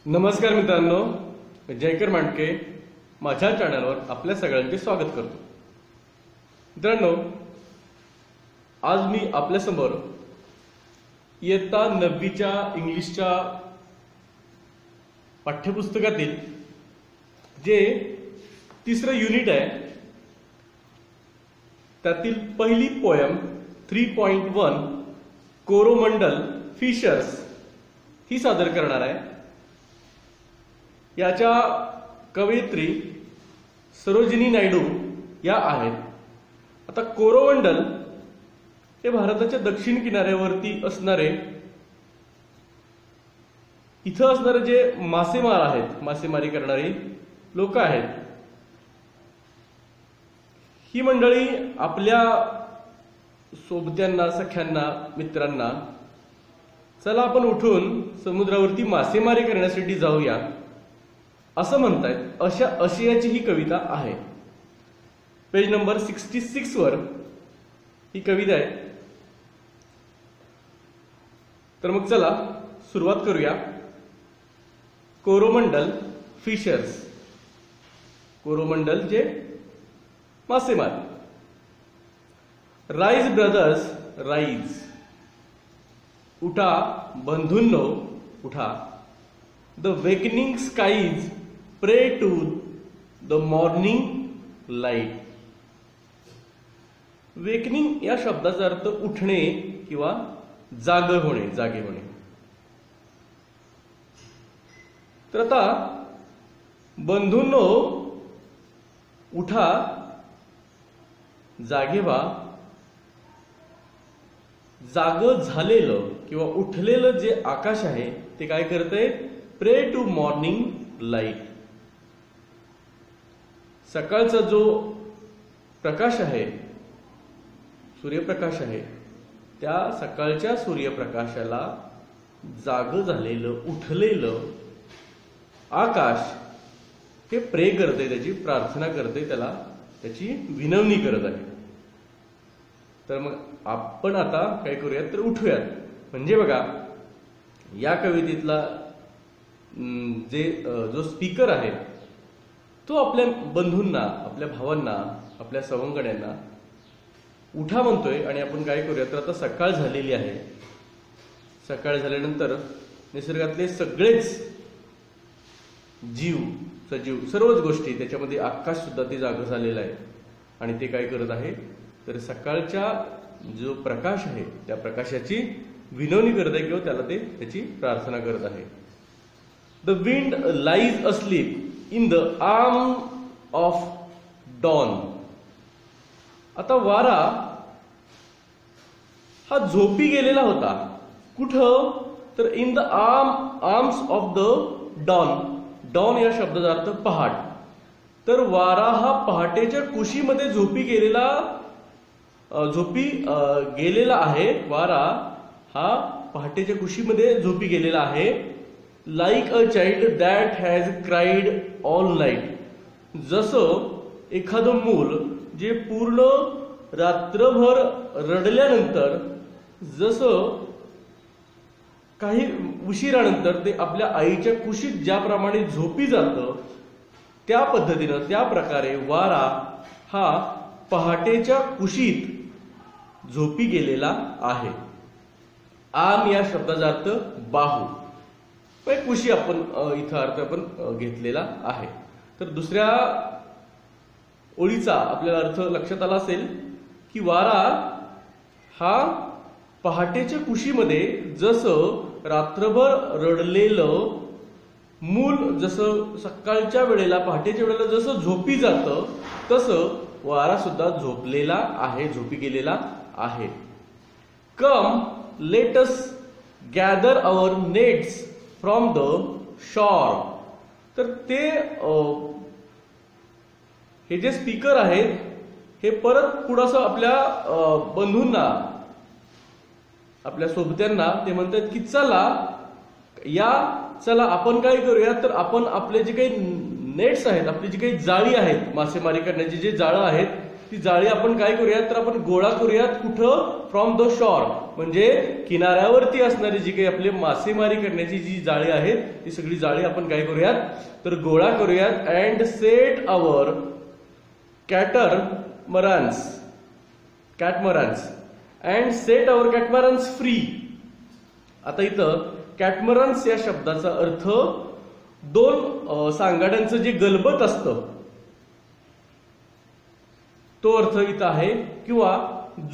नमस्कार मित्रांनो, जयकर मांडके माझ्या चॅनलवर आपल्या सगळ्यांचे स्वागत करतो. मित्रांनो, आज मी आपल्यासमोर इयत्ता 9वीच्या इंग्लिशच्या पाठ्यपुस्तकातील जे तिसरं युनिट आहे त्यातील पहिली पोयम 3.1 कोरोमंडल फिशर्स ही सादर करणार आहे. याच्या कवयित्री सरोजिनी नायडू या आहेत. आता कोरोमंडल हे भारताच्या दक्षिण किनाऱ्यावरती असणारे इथं असणारे जे मासेमार आहेत, मासेमारी करणारी लोक आहेत, ही मंडळी आपल्या सोबत्यांना, सख्यांना, मित्रांना चला आपण उठून समुद्रावरती मासेमारी करण्यासाठी जाऊया असं म्हणतायत. अशा आशयाची ही कविता आहे. पेज नंबर 66 वर ही कविता आहे. तर मग चला सुरुवात करूया. कोरोमंडल फिशर्स, कोरोमंडल जे मासेमार. राईज ब्रदर्स राईज, उठा बंधूंनो उठा. The wakening skies pray to the morning light. Wakening या शब्दाचा अर्थ उठणे किंवा जागे होणे, जागे होणे. तर आता बंधूंनो उठा, जागे व्हा. जाग झालेलं किंवा उठलेलं जे आकाश आहे ते काय करतंय? प्रे टू मॉर्निंग लाईट. सकाळचा जो प्रकाश आहे, सूर्यप्रकाश आहे, त्या सकाळच्या सूर्यप्रकाशाला जाग झालेलं, उठलेलं आकाश हे प्रे करते, त्याची प्रार्थना करते, त्याला त्याची विनवणी करत आहे. तर मग आपण आता काय करूयात तर उठूयात. म्हणजे बघा, या कवितेतला जो स्पीकर आहे तो आपल्या बंधूंना, आपल्या भावांना, आपल्या सवंगड्यांना उठा म्हणतोय. आणि आपण काय करूया तर आता सकाळ झालेली आहे. सकाळ झाल्यानंतर निसर्गातले सगळेच जीव, सजीव, सर्वच गोष्टी, त्याच्यामध्ये आकाश सुद्धा ते जाग झालेलं आहे. आणि ते काय करत आहे तर सकाळच्या जो प्रकाश आहे त्या प्रकाशाची विनवणी करत आहे किंवा त्याला ते त्याची प्रार्थना करत आहे. The wind lies asleep in the arm of dawn. आता वारा हा झोपी गेलेला होता. कुठं तर in the arms of the dawn. Dawn या शब्दाचा अर्थ पहाट. तर वारा हा पहाटेच्या कुशीमध्ये झोपी गेलेला आहे. वारा हा पहाटेच्या कुशीमध्ये झोपी गेलेला आहे. Like a child that has cried all night. जसं एखादं मूल जे पूर्ण रात्रभर रडल्यानंतर, जसं काही उशिरानंतर ते आपल्या आईच्या कुशीत ज्याप्रमाणे झोपी जातं, त्या पद्धतीनं, त्या प्रकारे वारा हा पहाटेच्या कुशीत झोपी गेलेला आहे. आम या शब्दाचा अर्थ बाहू. कुशी आपण इथं अर्थ आपण घेतलेला आहे. तर दुसऱ्या ओळीचा आपल्याला अर्थ लक्षात आला असेल की वारा हा पहाटेच्या कुशीमध्ये जसं रात्रभर रडलेलं मूल जसं सकाळच्या वेळेला, पहाटेच्या वेळेला जसं झोपी जातं, तसं वारा सुद्धा झोपलेला आहे, झोपी गेलेला आहे. Come let us gather our nets from the shore. तर ते हे जे स्पीकर आहेत हे परत पुढं आपल्या बंधूंना, आपल्या सोबत्यांना ते म्हणतात की चला आपण काय करूया तर आपण आपले जे काही नेट्स आहेत, आपली जी काही जाळी आहेत, मासेमारी करण्याची जे जाळं आहेत, ती जाळी आपण काय करूयात तर आपण गोळा करूयात कुठं फ्रॉम द शॉर, म्हणजे किनाऱ्यावरती असणारी जी काही आपली मासेमारी करण्याची जी जाळी आहे ती सगळी जाळी आपण काय करूयात तर गोळा करूयात and set our catamarans and set our catamarans free. आता इथं कॅटमरान्स या शब्दाचा अर्थ दोन सांगाड्यांचं जे गलबत असतं तो अर्थ इथं आहे, किंवा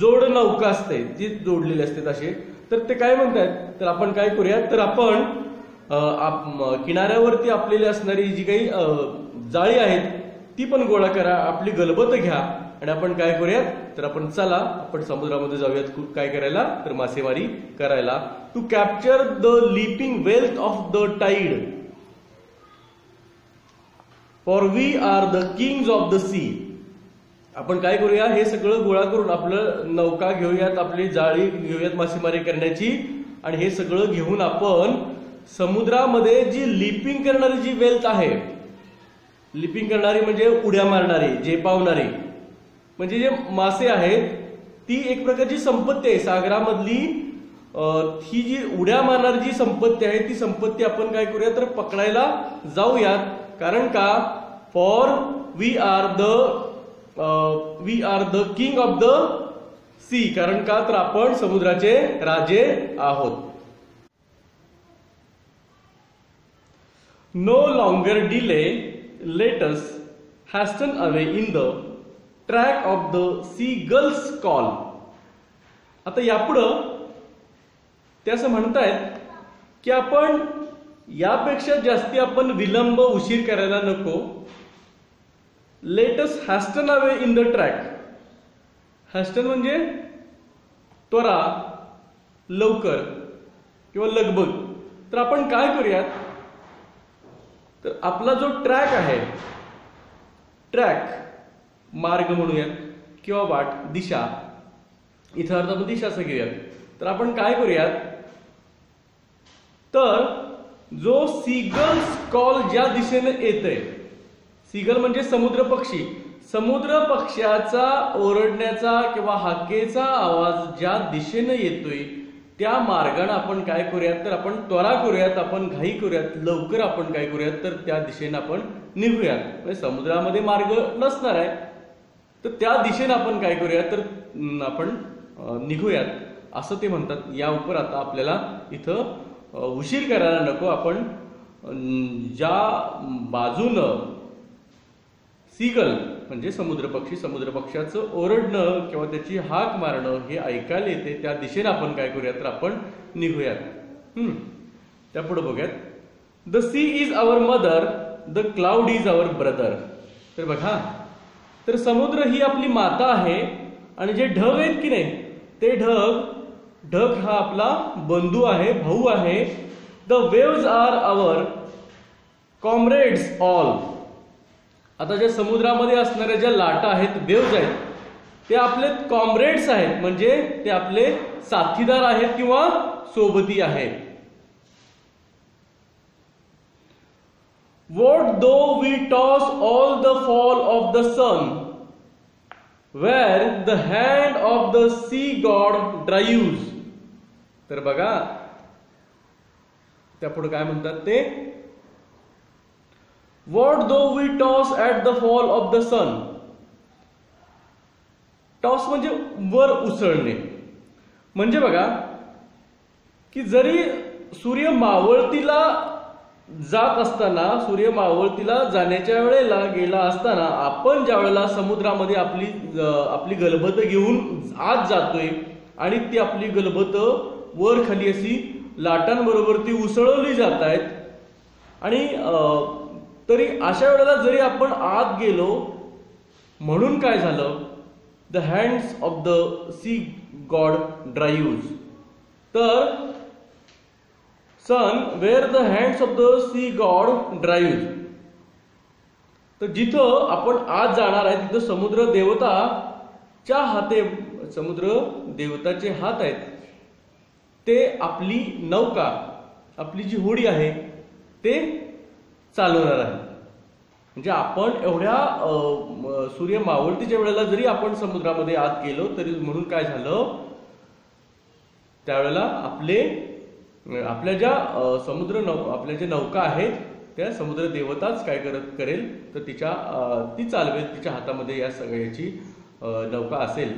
जोड नौका असते जी जोडलेली असते असे. तर ते काय म्हणतात तर आपण काय करूयात तर आपण किनाऱ्यावरती आपल्याला असणारी जी काही जाळी आहेत ती पण गोळा करा, आपली गलबत घ्या आणि आपण काय करूयात तर आपण चला आपण समुद्रामध्ये जाऊयात काय करायला तर मासेमारी करायला. To capture the leaping wealth of the tide for we are the kings of the sea. आपण काय करूया हे सगळं गोळा करून आपलं नौका घेऊयात, आपली जाळी घेऊयात मासेमारी करण्याची, आणि हे सगळं घेऊन आपण समुद्रामध्ये जी लिपिंग करणारी जी वेल्थ आहे, लिपिंग करणारी म्हणजे उड्या मारणारी, झेपावणारी, म्हणजे जे मासे आहेत ती एक प्रकारची संपत्ती आहे सागरामधली. ही जी उड्या मारणारी जी संपत्ती आहे ती संपत्ती आपण काय करूया तर पकडायला जाऊयात. कारण का for we are the king of the sea, कारण का तर आपण समुद्राचे राजे आहोत. No longer delay let us hasten away in the track of the sea girls call. आता यापुढं ते असं म्हणतायत की आपण यापेक्षा जास्ती आपण विलंब उशीर करायला नको. Let us hasten away in the track. Hasten म्हणजे त्वरा, लवकर किंवा लगबग. तर आपण काय करूयात तर आपला जो ट्रॅक आहे, ट्रॅक मार्ग म्हणूयात किंवा वाट, दिशा, इथं अर्थ आपण दिशा असं घेऊयात. तर आपण काय करूयात तर जो सीगल्स कॉल ज्या दिशेने येतोय, सीगल म्हणजे समुद्र पक्षी, समुद्र पक्ष्याचा ओरडण्याचा किंवा हाकेचा आवाज ज्या दिशेने येतोय त्या मार्गाने आपण काय करूयात तर आपण त्वरा करूयात, आपण घाई करूयात, लवकर आपण काय करूयात तर त्या दिशेने आपण निघूयात. म्हणजे समुद्रामध्ये मार्ग नसणार आहे तर त्या दिशेने आपण काय करूयात तर आपण निघूयात असं ते म्हणतात. या उपर आता आपल्याला इथं उशीर करायला नको. आपण ज्या बाजूनं सीगल म्हणजे समुद्र पक्ष्याचं ओरडणं किंवा त्याची हाक मारणं हे ऐकायला येते त्या दिशेने आपण काय करूयात तर आपण निघूयात. त्यापुढे बघूयात. The sea is our mother, the cloud is our brother. तर बघा तर समुद्र ही आपली माता आहे आणि जे ढग आहेत की नाही ते ढग हा आपला बंधू आहे, भाऊ आहे. The waves are our comrades all. आता ज्या समुद्रामध्ये असणाऱ्या ज्या लाटा आहेत, वेव्ज आहेत, ते आपले कॉम्रेड्स आहेत, म्हणजे ते आपले साथीदार आहेत किंवा सोबती आहेत. What though we toss all the fall of the sun, where the hand of the sea god drives. तर बघा त्यापुढे काय म्हणतात ते, What though we toss at the fall of the sun. Toss म्हणजे वर उसळणे. म्हणजे बघा की जरी सूर्य मावळतीला जात असताना, सूर्य मावळतीला जाण्याच्या वेळेला गेला असताना आपण ज्या वेळेला समुद्रामध्ये आपली गलबत घेऊन आत जातोय आणि ती आपली गलबत वर खाली अशी लाटांबरोबर ती उसळवली जात आहेत, आणि तरी अशा वेळेला जरी आपण आत गेलो म्हणून काय झालं, the hands of the sea god drives. तर सन where the hands of the sea god drives. तर जिथं आपण आज जाणार आहे तिथं समुद्र देवताच्या समुद्र देवताचे हात आहेत, ते आपली नौका, आपली जी होडी आहे ते चालवणार आहे. म्हणजे आपण एवढ्या सूर्य मावळतीच्या वेळेला जरी आपण समुद्रामध्ये आत गेलो तरी म्हणून काय झालं, त्यावेळेला आपल्या ज्या आपल्या ज्या नौका आहेत त्या समुद्र देवताच काय करेल तर ती चालवेल, तिच्या हातामध्ये या सगळ्याची नौका असेल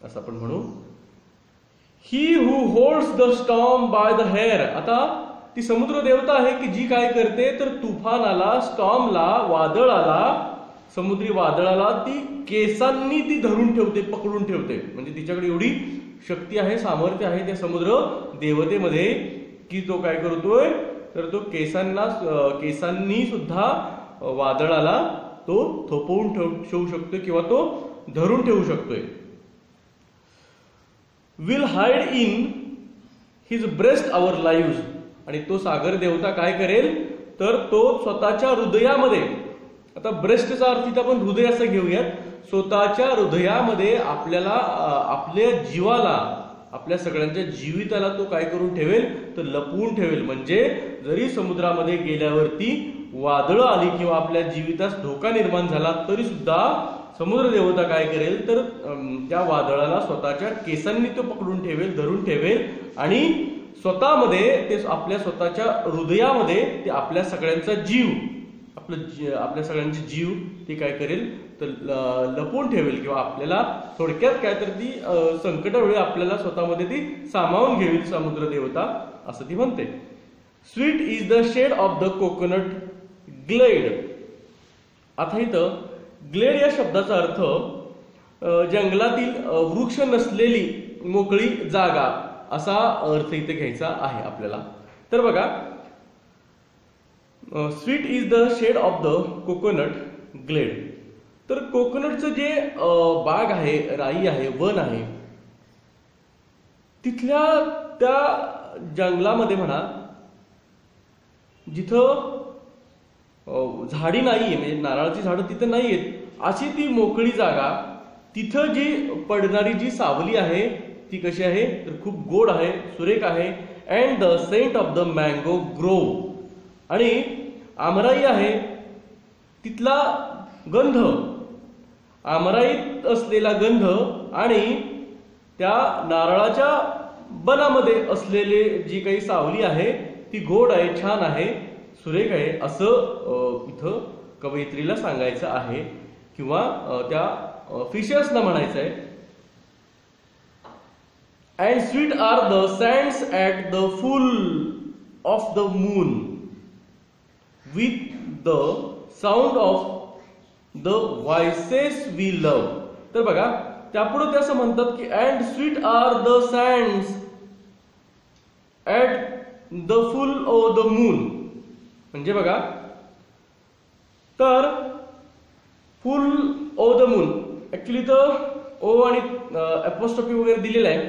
असं आपण म्हणू. He who holds the storm by the hair. आता ती समुद्र देवता आहे की जी काय करते तर तुफानाला, स्टॉर्मला, वादळाला, समुद्री वादळाला ती केसांनी ती धरून ठेवते, पकडून ठेवते. म्हणजे तिच्याकडे एवढी शक्ती आहे, सामर्थ्य आहे त्या समुद्र देवतेमध्ये की तो काय करतोय तर तो केसांनी सुद्धा वादळाला तो थोपवून ठेवू शकतोय किंवा तो धरून ठेवू शकतोय. Will hide in his breast our live. आणि तो सागर देवता काय करेल तर तो स्वतःच्या हृदयामध्ये, आता ब्रेस्टचा अर्थ इथं आपण हृदय असं घेऊयात, स्वतःच्या हृदयामध्ये आपल्या जीवाला, आपल्या सगळ्यांच्या जीविताला तो काय करून ठेवेल तर लपवून ठेवेल. म्हणजे जरी समुद्रामध्ये गेल्यावरती वादळं आली किंवा आपल्या जीवितास धोका निर्माण झाला तरी सुद्धा समुद्र देवता काय करेल तर त्या वादळाला स्वतःच्या केसांनी तो पकडून ठेवेल, धरून ठेवेल आणि स्वतःमध्ये ते आपल्या स्वतःच्या हृदयामध्ये ते आपल्या सगळ्यांचा जीव, आपल्या सगळ्यांचे जीव ती काय करेल तर लपवून ठेवेल किंवा आपल्याला थोडक्यात काय तर ती संकटावेळी आपल्याला स्वतःमध्ये ती सामावून घेईल समुद्र देवता असं ती म्हणते. Sweet is the shade of the coconut glade. आता इथं ग्लेड या शब्दाचा अर्थ जंगलातील वृक्ष नसलेली मोकळी जागा असा अर्थ इथे घ्यायचा आहे आपल्याला. तर बघा, sweet is the shade of the coconut glade. तर कोकोनटचं जे बाग आहे, राई आहे, वन आहे, तिथल्या त्या जंगलामध्ये म्हणा जिथं झाडी नाहीये, म्हणजे नारळाची झाडं तिथं नाहीयेत, अशी ती मोकळी जागा, तिथं जी पडणारी जी सावली आहे ती कशी आहे तर खूप गोड आहे, सुरेख आहे. And the scent of the mango grove. आणि आमराई आहे, तिथला गंध, आमराईत असलेला गंध आणि त्या नारळाच्या बनामध्ये असलेले जी काही सावली आहे ती गोड आहे, छान आहे, सुरेख आहे असं इथं कवयित्रीला सांगायचं आहे किंवा त्या फिशर्सना म्हणायचं आहे. And sweet are the sands at the full of the moon with the sound of the voices we love. तर बघा, त्यापुढे ते असं म्हणतात की and sweet are the sands at the full of the moon. म्हणजे बघा, तर full of the moon actually तर ओ आणि अपोस्ट्रोफी वगैरे दिलेला आहे,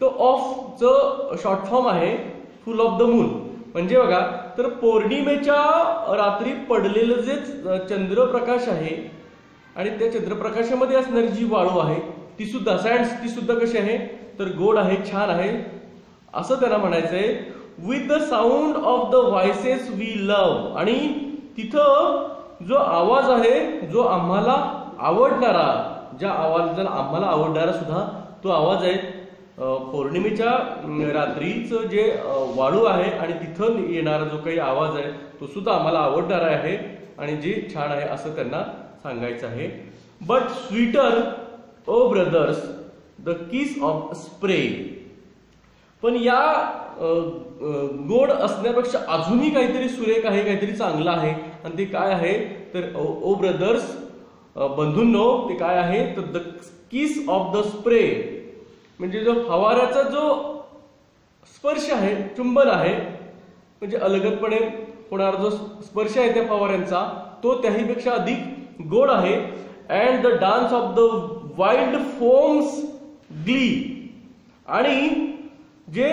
तो ऑफचं शॉर्ट फॉर्म आहे फुल ऑफ द मून. म्हणजे बघा, तर पौर्णिमेच्या रात्री पडलेलं जे चंद्रप्रकाश आहे आणि त्या चंद्रप्रकाशामध्ये असणारी जी वाळू आहे ती सुद्धा सँड्स, ती सुद्धा कशी आहे तर गोड आहे, छान आहे असं त्यांना म्हणायचंय. With the sound of the voices we love. आणि तिथं जो आवाज आहे, जो आम्हाला आवडणारा, ज्या आवाजाला आम्हाला आवडणारा सुद्धा तो आवाज आहे, पौर्णिमेच्या रात्रीचं जे वाळू आहे आणि तिथं येणारा जो काही आवाज आहे तो सुद्धा आम्हाला आवडणारा आहे आणि जे छान आहे असं त्यांना सांगायचं आहे. But sweeter O brothers the kiss of spray. पण या गोड असण्यापेक्षा अजूनही काहीतरी सुरेख आहे, काहीतरी चांगलं आहे. आणि ते काय आहे तर ओ ब्रदर्स, बंधूंनो, ते काय आहे तर the kiss of the spray. म्हणजे जो फवाऱ्याचा जो स्पर्श आहे, चुंबन आहे, म्हणजे अलगदपणे होणारा जो स्पर्श आहे त्या फवाऱ्यांचा तो त्याहीपेक्षा अधिक गोड आहे. And the dance of the wild foams Glee. आणि जे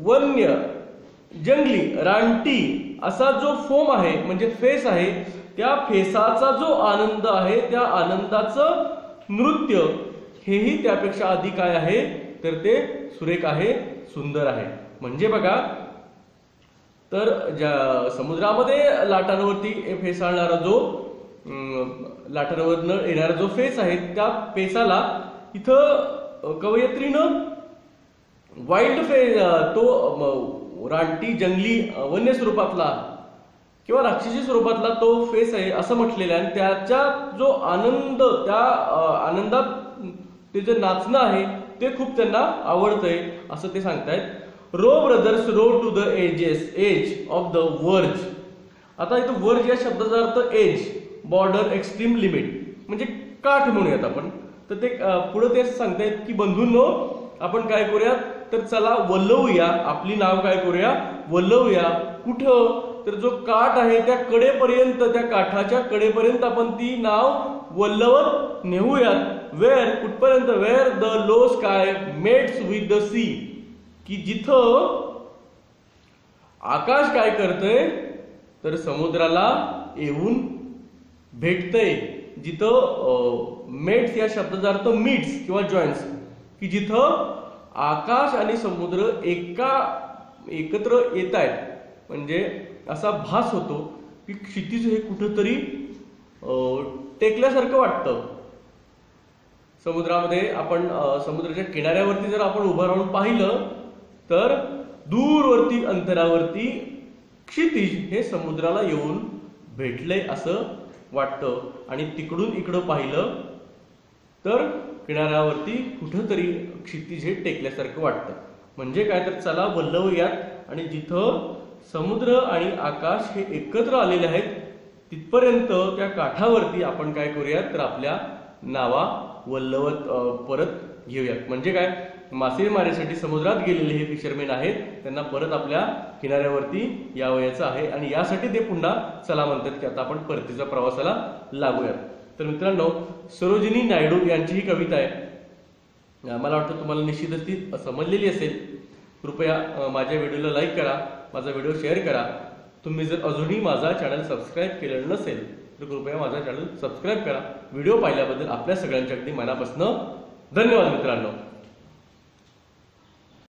वन्य, जंगली, रानटी असा जो फोम आहे म्हणजे फेस आहे, त्या फेसाचा जो आनंद आहे, त्या आनंदाचं नृत्य हेही त्यापेक्षा अधिक काय आहे तर ते सुरेख आहे, सुंदर आहे. म्हणजे बघा, तर ज्या समुद्रामध्ये लाटांवरती फेसाळणारा जो लाटांवरनं येणारा जो फेस आहे त्या फेसाला इथं कवयित्रीनं वाईल्ड फेस, तो रानटी जंगली वन्य स्वरूपातला किंवा राक्षसी स्वरूपातला तो फेस आहे असं म्हटलेलं आहे. आणि त्याचा जो आनंद, त्या आनंदात ते जे नाचणं आहे ते खूप त्यांना आवडतंय असं ते सांगतायत. Row brothers row to the edge of the verge. आता इथं वर्ज या शब्दाचा earth as, border, extreme limit म्हणजे काठ म्हणूयात आपण. तर ते पुढे ते सांगतायत की बंधूंनो आपण काय करूया तर चला वल्लवूया, आपली नाव काय करूया वल्लवूया. कुठं तर जो काठ आहे त्या कडेपर्यंत, त्या काठाच्या कडेपर्यंत आपण ती नाव वल्लवत नेऊयात. वेअर कुठपर्यंत, where the low sky mates with the sea, की जिथं आकाश काय करतंय तर समुद्राला येऊन भेटतंय. जिथं मेट्स या शब्दाचा अर्थ मीट्स किंवा जॉईन्स, की जिथं आकाश आणि समुद्र एकत्र येत आहेत. म्हणजे असा भास होतो की क्षितिज हे कुठंतरी टेकल्यासारखं वाटतं. समुद्रामध्ये आपण समुद्राच्या किनाऱ्यावरती जर आपण उभं राहून पाहिलं तर दूरवरती अंतरावरती क्षितिज हे समुद्राला येऊन भेटलंय असं वाटतं. आणि तिकडून इकडं पाहिलं तर किनाऱ्यावरती कुठंतरी क्षितिज हे टेकल्यासारखं वाटतं. म्हणजे काय तर चला वल्लवूयात आणि जिथं समुद्र आणि आकाश हे एकत्र आलेले आहेत तिथपर्यंत त्या काठावरती आपण काय करूयात तर आपल्या नावा वल्लवत परत घेऊयात. म्हणजे काय, मासेमारीसाठी समुद्रात गेलेले हे फिशरमॅन आहेत, त्यांना परत आपल्या किनाऱ्यावरती यावयाचं आहे आणि यासाठी ते पुन्हा चला म्हणतात की आता आपण परतीच्या प्रवासाला लागूयात. तर मित्रांनो, सरोजिनी नायडू यांची ही कविता आहे. मला वाटतं तुम्हाला निश्चितच ती समजलेली असेल. कृपया माझ्या व्हिडिओला लाईक करा, माझा व्हिडिओ शेअर करा. तुम्ही जर अजूनही माझा चॅनल सबस्क्राईब केलेलं नसेल तर कृपया माझा चॅनल सबस्क्राईब करा. व्हिडिओ पाहिल्याबद्दल आपल्या सगळ्यांच्या अगदी मनापासून धन्यवाद मित्रांनो.